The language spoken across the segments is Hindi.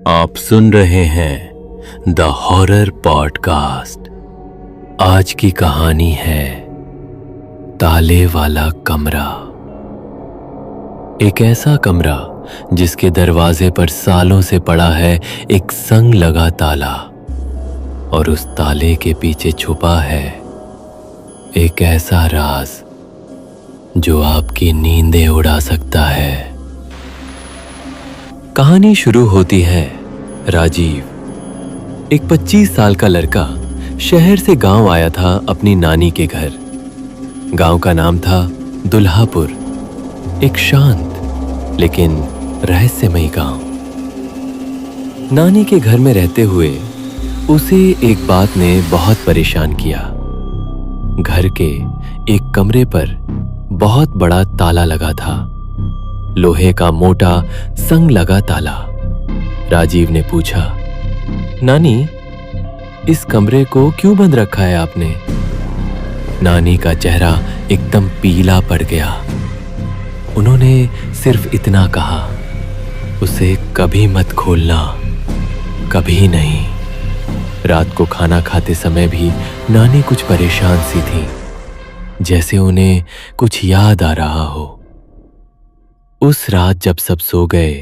आप सुन रहे हैं द हॉरर पॉडकास्ट। आज की कहानी है ताले वाला कमरा। एक ऐसा कमरा जिसके दरवाजे पर सालों से पड़ा है एक संग लगा ताला, और उस ताले के पीछे छुपा है एक ऐसा राज जो आपकी नींदें उड़ा सकता है। कहानी शुरू होती है राजीव, एक 25 साल का लड़का शहर से गांव आया था अपनी नानी के घर। गांव का नाम था दुल्हापुर, एक शांत लेकिन रहस्यमयी गांव। नानी के घर में रहते हुए उसे एक बात ने बहुत परेशान किया। घर के एक कमरे पर बहुत बड़ा ताला लगा था, लोहे का मोटा संग लगा ताला। राजीव ने पूछा, नानी, इस कमरे को क्यों बंद रखा है आपने? नानी का चेहरा एकदम पीला पड़ गया। उन्होंने सिर्फ इतना कहा, उसे कभी मत खोलना, कभी नहीं। रात को खाना खाते समय भी नानी कुछ परेशान सी थी, जैसे उन्हें कुछ याद आ रहा हो। उस रात जब सब सो गए,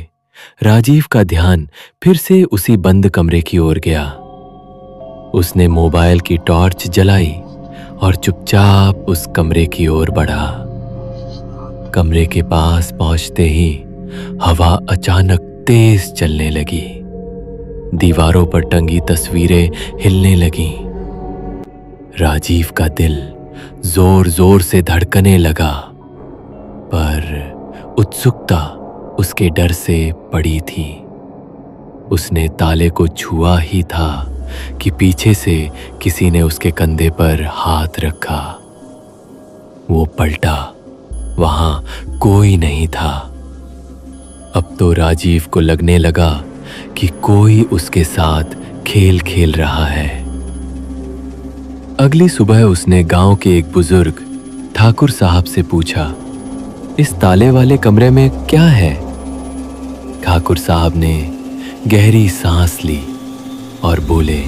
राजीव का ध्यान फिर से उसी बंद कमरे की ओर गया। उसने मोबाइल की टॉर्च जलाई और चुपचाप उस कमरे की ओर बढ़ा। कमरे के पास पहुंचते ही हवा अचानक तेज चलने लगी। दीवारों पर टंगी तस्वीरें हिलने लगीं। राजीव का दिल जोर जोर से धड़कने लगा, पर उत्सुकता उसके डर से पड़ी थी। उसने ताले को छुआ ही था कि पीछे से किसी ने उसके कंधे पर हाथ रखा। वो पलटा, वहां कोई नहीं था। अब तो राजीव को लगने लगा कि कोई उसके साथ खेल खेल रहा है। अगली सुबह उसने गांव के एक बुजुर्ग ठाकुर साहब से पूछा, इस ताले वाले कमरे में क्या है? ठाकुर साहब ने गहरी सांस ली और बोले,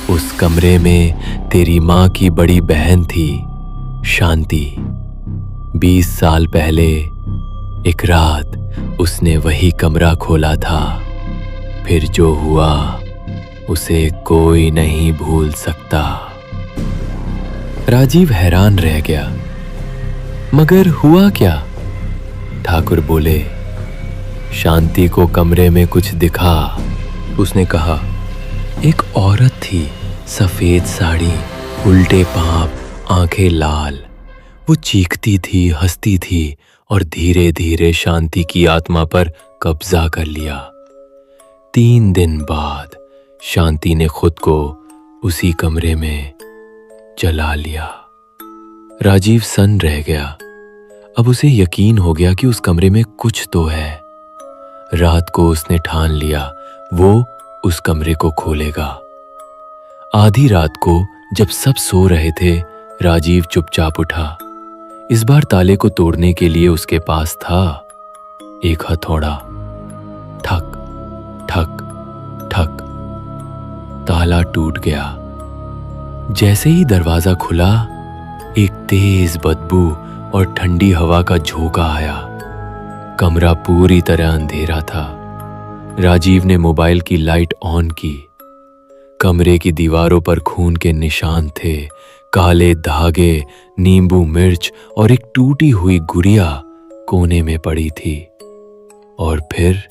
उस कमरे में तेरी माँ की बड़ी बहन थी, शांति। 20 साल पहले एक रात उसने वही कमरा खोला था। फिर जो हुआ उसे कोई नहीं भूल सकता। राजीव हैरान रह गया, मगर हुआ क्या? ठाकुर बोले, शांति को कमरे में कुछ दिखा। उसने कहा, एक औरत थी, सफेद साड़ी, उल्टे पांव, आंखें लाल। वो चीखती थी, हंसती थी और धीरे धीरे शांति की आत्मा पर कब्जा कर लिया। 3 दिन बाद शांति ने खुद को उसी कमरे में जला लिया। राजीव सन्न रह गया। अब उसे यकीन हो गया कि उस कमरे में कुछ तो है। रात को उसने ठान लिया वो उस कमरे को खोलेगा। आधी रात को जब सब सो रहे थे, राजीव चुपचाप उठा। इस बार ताले को तोड़ने के लिए उसके पास था एक हथौड़ा। ठक ठक ठक, ताला टूट गया। जैसे ही दरवाजा खुला, एक तेज बदबू और ठंडी हवा का झोंका आया। कमरा पूरी तरह अंधेरा था। राजीव ने मोबाइल की लाइट ऑन की। कमरे की दीवारों पर खून के निशान थे, काले धागे, नींबू मिर्च और एक टूटी हुई गुड़िया कोने में पड़ी थी। और फिर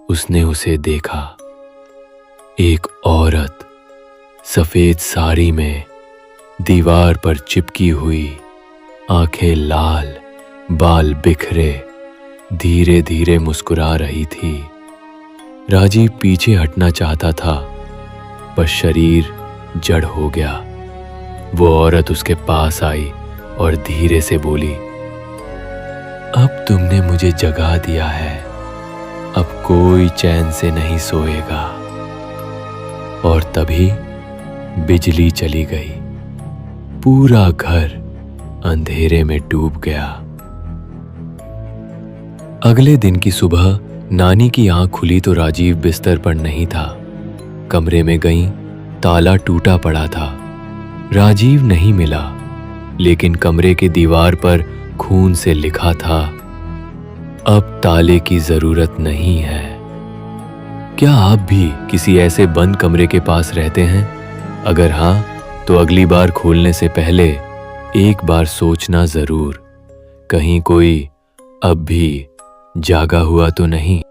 उसने उसे देखा, एक औरत सफेद साड़ी में, दीवार पर चिपकी हुई, आंखें लाल, बाल बिखरे, धीरे धीरे मुस्कुरा रही थी। राजीव पीछे हटना चाहता था, पर शरीर जड़ हो गया। वो औरत उसके पास आई और धीरे से बोली, अब तुमने मुझे जगा दिया है, अब कोई चैन से नहीं सोएगा। और तभी बिजली चली गई। पूरा घर अंधेरे में डूब गया। अगले दिन की सुबह नानी की आंख खुली तो राजीव बिस्तर पर नहीं था। कमरे में गईं, ताला टूटा पड़ा था। राजीव नहीं मिला, लेकिन कमरे के दीवार पर खून से लिखा था, अब ताले की जरूरत नहीं है। क्या आप भी किसी ऐसे बंद कमरे के पास रहते हैं? अगर हाँ, तो अगली बार खोलने से पहले एक बार सोचना जरूर, कहीं कोई अब भी जागा हुआ तो नहीं।